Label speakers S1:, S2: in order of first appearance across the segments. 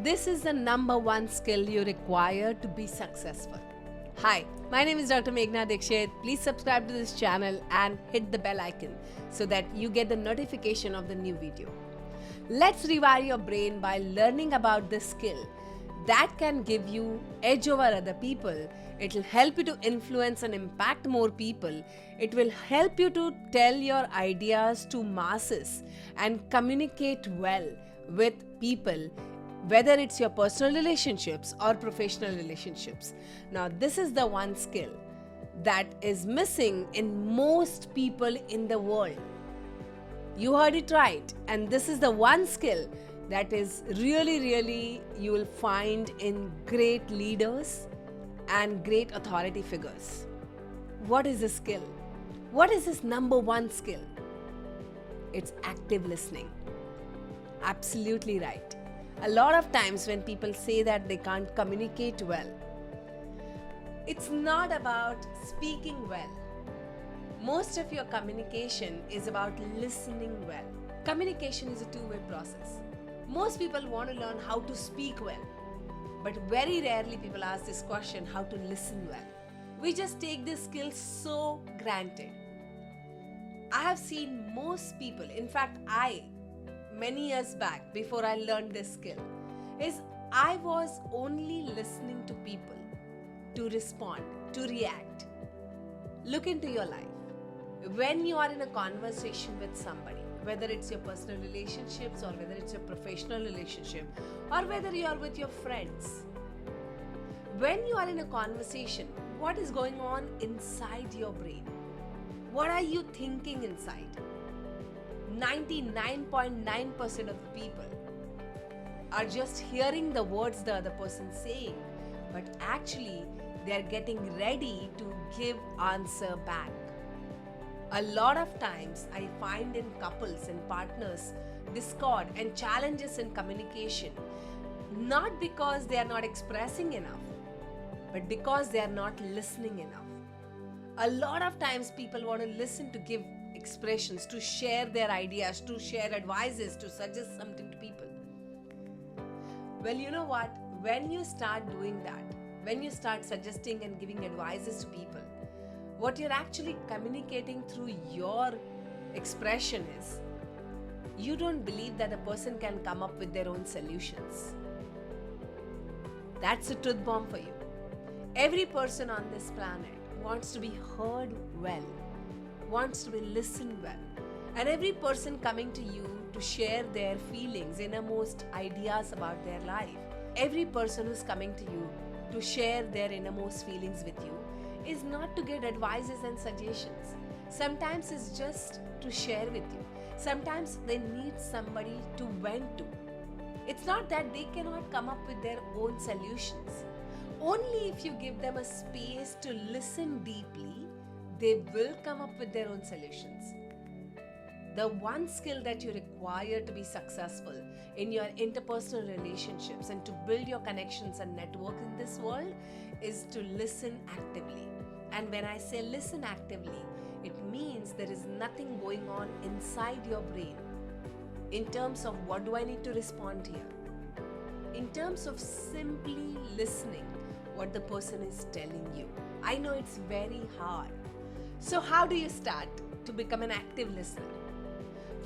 S1: This is the number one skill you require to be successful. Hi, my name is Dr. Meghana Dikshit. Please subscribe to this channel and hit the bell icon so that you get the notification of the new video. Let's rewire your brain by learning about this skill that can give you edge over other people. It will help you to influence and impact more people. It will help you to tell your ideas to masses and communicate well with people, whether it's your personal relationships or professional relationships. Now, this is the one skill that is missing in most people in the world. You heard it right. And this is the one skill that is really you will find in great leaders and great authority figures. What is this skill? What is this number one skill? It's active listening. Absolutely right. A lot of times when people say that they can't communicate well, it's not about speaking well. Most of your communication is about listening well. Communication is a two-way process. Most people want to learn how to speak well, but very rarely people ask this question, how to listen well. We just take this skill so granted. I have seen most people, in fact, many years back, before I learned this skill, I was only listening to people to respond, to react. Look into your life. When you are in a conversation with somebody, whether it's your personal relationships or whether it's your professional relationship or whether you are with your friends, when you are in a conversation, what is going on inside your brain? What are you thinking inside? 99.9% of the people are just hearing the words the other person saying, but actually they are getting ready to give answer back. A lot of times I find in couples and partners discord and challenges in communication, not because they are not expressing enough, but because they are not listening enough. A lot of times people want to listen to give expressions, to share their ideas, to share advices, to suggest something to people. Well, you know what? When you start doing that, when you start suggesting and giving advices to people, what you're actually communicating through your expression is, you don't believe that a person can come up with their own solutions. That's a truth bomb for you. Every person on this planet wants to be heard well, wants to be listened well. And every person coming to you to share their feelings, innermost ideas about their life, every person who's coming to you to share their innermost feelings with you is not to get advices and suggestions. Sometimes it's just to share with you. Sometimes they need somebody to vent to. It's not that they cannot come up with their own solutions. Only if you give them a space to listen deeply, they will come up with their own solutions. The one skill that you require to be successful in your interpersonal relationships and to build your connections and network in this world is to listen actively. And when I say listen actively, it means there is nothing going on inside your brain in terms of what do I need to respond here. In terms of simply listening what the person is telling you. I know it's very hard. So how do you start to become an active listener?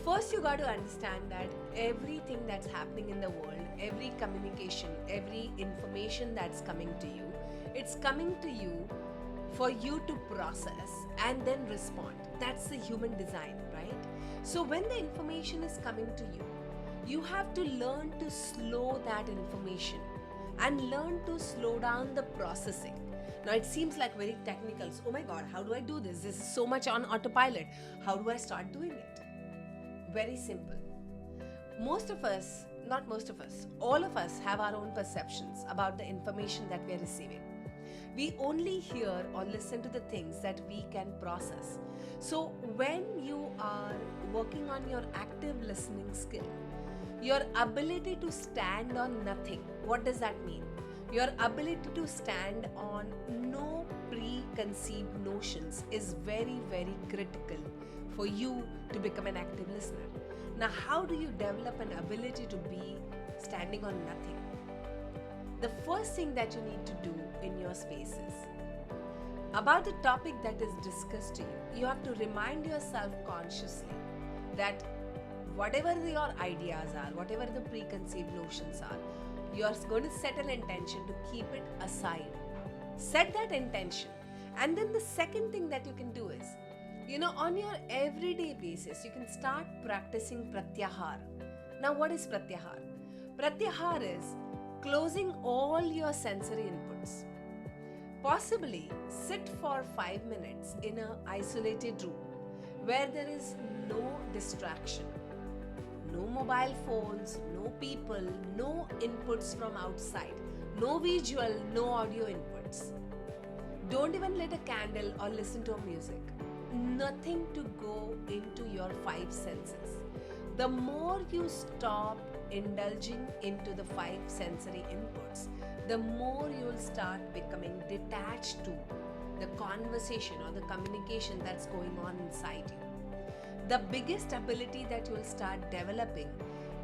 S1: First, you got to understand that everything that's happening in the world, every communication, every information that's coming to you, it's coming to you for you to process and then respond. That's the human design, right? So when the information is coming to you, you have to learn to slow that information and learn to slow down the processing. Now it seems like very technical. So, oh my God, how do I do this? This is so much on autopilot. How do I start doing it? Very simple. All of us have our own perceptions about the information that we are receiving. We only hear or listen to the things that we can process. So when you are working on your active listening skill, your ability to stand on nothing, what does that mean? Your ability to stand on no preconceived notions is very critical for you to become an active listener. Now, how do you develop an ability to be standing on nothing? the first thing that you need to do in your spaces about the topic that is discussed to you, you have to remind yourself consciously that whatever your ideas are, whatever the preconceived notions are, you are going to set an intention to keep it aside. Set that intention. And then the second thing that you can do is, on your everyday basis, you can start practicing pratyahar. Now, what is pratyahar? Pratyahar is closing all your sensory inputs. Possibly sit for 5 minutes in an isolated room where there is no distraction, no mobile phones, no people, no inputs from outside, no visual, no audio inputs. Don't even lit a candle or listen to music. Nothing to go into your 5 senses. The more you stop indulging into the 5 sensory inputs, the more you will start becoming detached to the conversation or the communication that's going on inside you. The biggest ability that you will start developing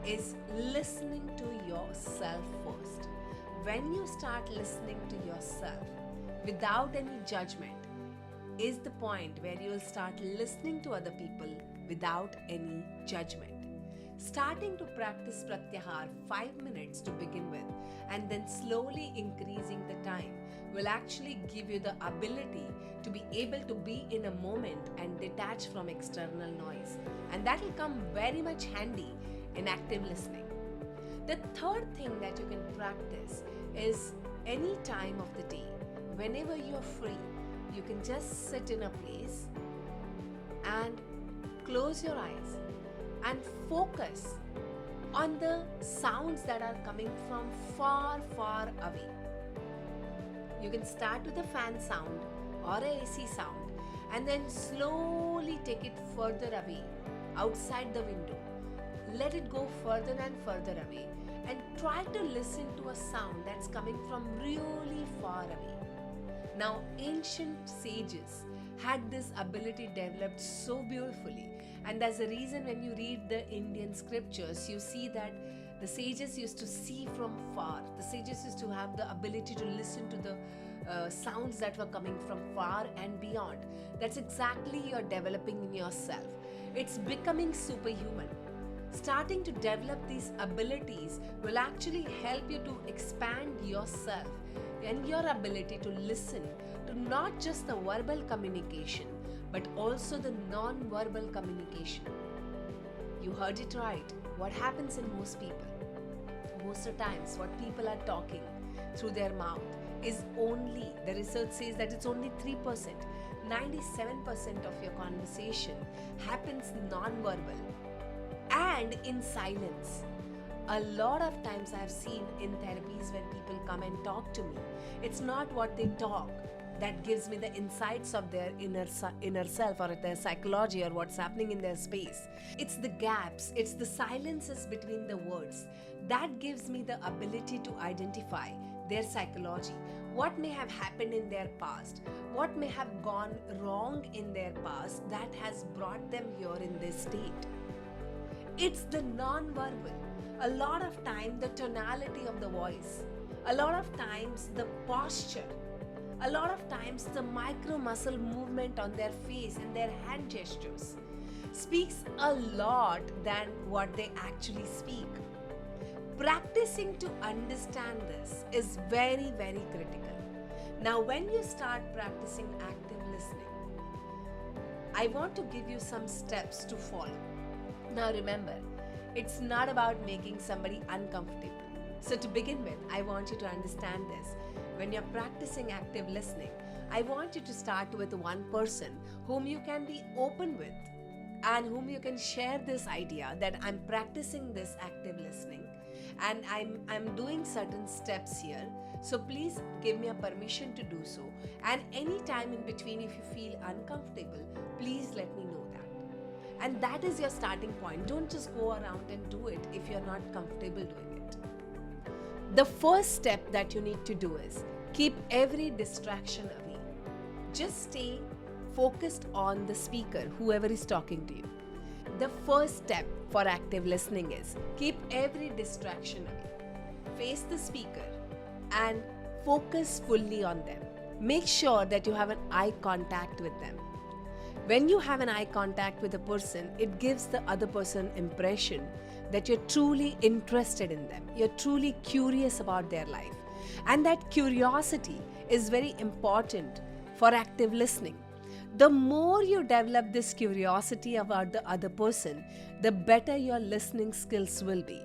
S1: is listening to yourself first. When you start listening to yourself without any judgment is the point where you will start listening to other people without any judgment. Starting to practice pratyahar 5 minutes to begin with and then slowly increasing the time will actually give you the ability to be able to be in a moment and detach from external noise. And that will come very much handy in active listening. The third thing that you can practice is any time of the day, whenever you're free, you can just sit in a place and close your eyes and focus on the sounds that are coming from far, far away. You can start with a fan sound or a AC sound and then slowly take it further away, outside the window. Let it go further and further away and try to listen to a sound that's coming from really far away. Now, ancient sages had this ability developed so beautifully, and as a reason when you read the Indian scriptures, you see that the sages used to see from far. The sages used to have the ability to listen to the sounds that were coming from far and beyond. That's exactly you're developing in yourself. It's becoming superhuman. Starting to develop these abilities will actually help you to expand yourself and your ability to listen to not just the verbal communication, but also the non-verbal communication. You heard it right. What happens in most people? Most of the times, what people are talking through their mouth is only, the research says that it's only 3%. 97% of your conversation happens non-verbal and in silence. A lot of times I have seen in therapies when people come and talk to me, it's not what they talk that gives me the insights of their inner self or their psychology or what's happening in their space. It's the gaps, it's the silences between the words that gives me the ability to identify their psychology, what may have happened in their past, what may have gone wrong in their past that has brought them here in this state. It's the non-verbal. A lot of time the tonality of the voice, a lot of times the posture, a lot of times the micro muscle movement on their face and their hand gestures speaks a lot than what they actually speak. Practicing to understand this is very, very critical. Now, when you start practicing active listening, I want to give you some steps to follow. Now remember, it's not about making somebody uncomfortable. So to begin with, I want you to understand this. When you're practicing active listening, I want you to start with one person whom you can be open with and whom you can share this idea that I'm practicing this active listening and I'm doing certain steps here. So please give me a permission to do so. And any time in between, if you feel uncomfortable, please let me know that. And that is your starting point. Don't just go around and do it if you're not comfortable doing it. The first step that you need to do is keep every distraction away. Just stay focused on the speaker, whoever is talking to you. The first step for active listening is keep every distraction away. Face the speaker and focus fully on them. Make sure that you have an eye contact with them. When you have an eye contact with a person, it gives the other person impression that you're truly interested in them. You're truly curious about their life. And that curiosity is very important for active listening. The more you develop this curiosity about the other person, the better your listening skills will be.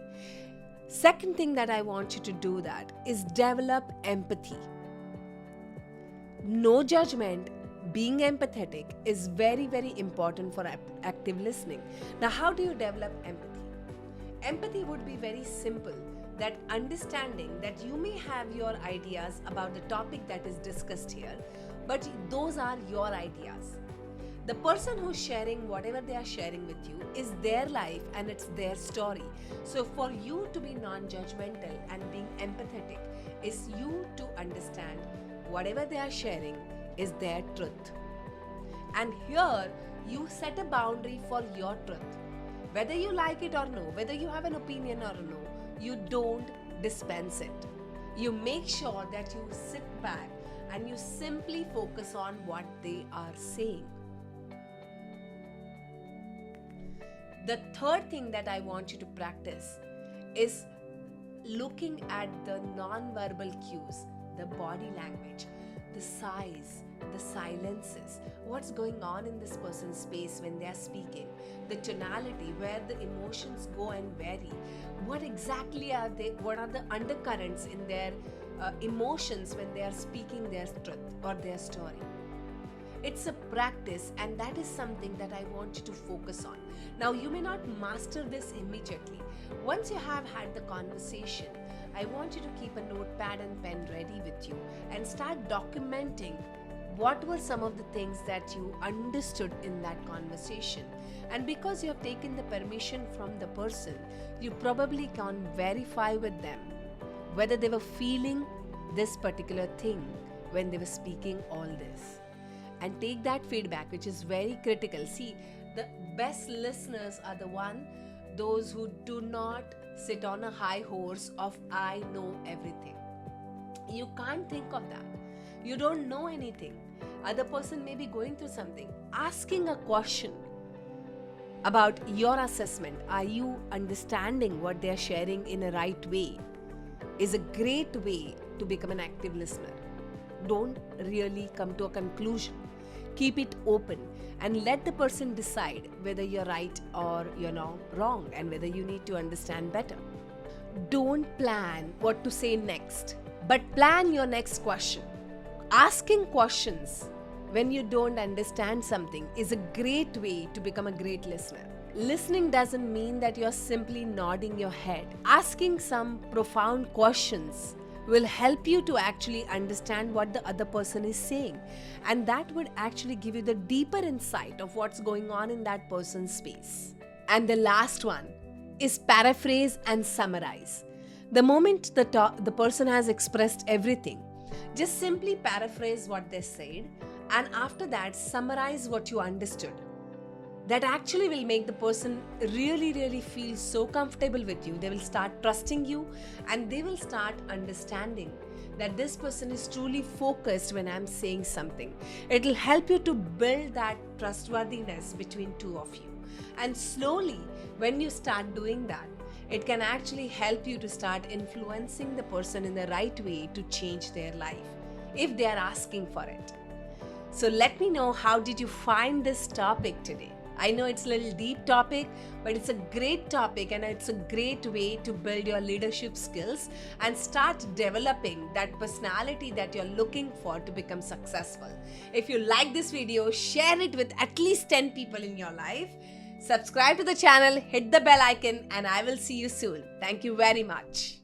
S1: Second thing that I want you to do that is develop empathy. No judgment, being empathetic is very, very important for active listening. Now, how do you develop empathy? Empathy would be very simple, that understanding that you may have your ideas about the topic that is discussed here, but those are your ideas. The person who's sharing whatever they are sharing with you is their life and it's their story. So for you to be non-judgmental and being empathetic is you to understand whatever they are sharing is their truth. And here you set a boundary for your truth. Whether you like it or no, whether you have an opinion or no, you don't dispense it. You make sure that you sit back and you simply focus on what they are saying. The third thing that I want you to practice is looking at the non-verbal cues, the body language, the sighs, the silences, what's going on in this person's space when they are speaking, the tonality, where the emotions go and vary, what exactly are they, what are the undercurrents in their emotions when they are speaking their truth or their story. It's a practice, and that is something that I want you to focus on. Now, you may not master this immediately. Once you have had the conversation, I want you to keep a notepad and pen ready with you and start documenting what were some of the things that you understood in that conversation. And because you have taken the permission from the person, you probably can verify with them whether they were feeling this particular thing when they were speaking all this. And take that feedback, which is very critical. See, the best listeners are those who do not sit on a high horse of I know everything. You can't think of that. You don't know anything. Other person may be going through something. Asking a question about your assessment, are you understanding what they are sharing in a right way, is a great way to become an active listener. Don't really come to a conclusion. Keep it open and let the person decide whether you're right or you're wrong and whether you need to understand better. Don't plan what to say next, but plan your next question. Asking questions when you don't understand something is a great way to become a great listener. Listening doesn't mean that you're simply nodding your head. Asking some profound questions will help you to actually understand what the other person is saying, and that would actually give you the deeper insight of what's going on in that person's space. And the last one is paraphrase and summarize. The moment the person has expressed everything, just simply paraphrase what they said, and after that summarize what you understood. That actually will make the person really, really feel so comfortable with you. They will start trusting you and they will start understanding that this person is truly focused when I'm saying something. It will help you to build that trustworthiness between two of you. And slowly, when you start doing that, it can actually help you to start influencing the person in the right way to change their life, if they are asking for it. So let me know, how did you find this topic today? I know it's a little deep topic, but it's a great topic and it's a great way to build your leadership skills and start developing that personality that you're looking for to become successful. If you like this video, share it with at least 10 people in your life. Subscribe to the channel, hit the bell icon, and I will see you soon. Thank you very much.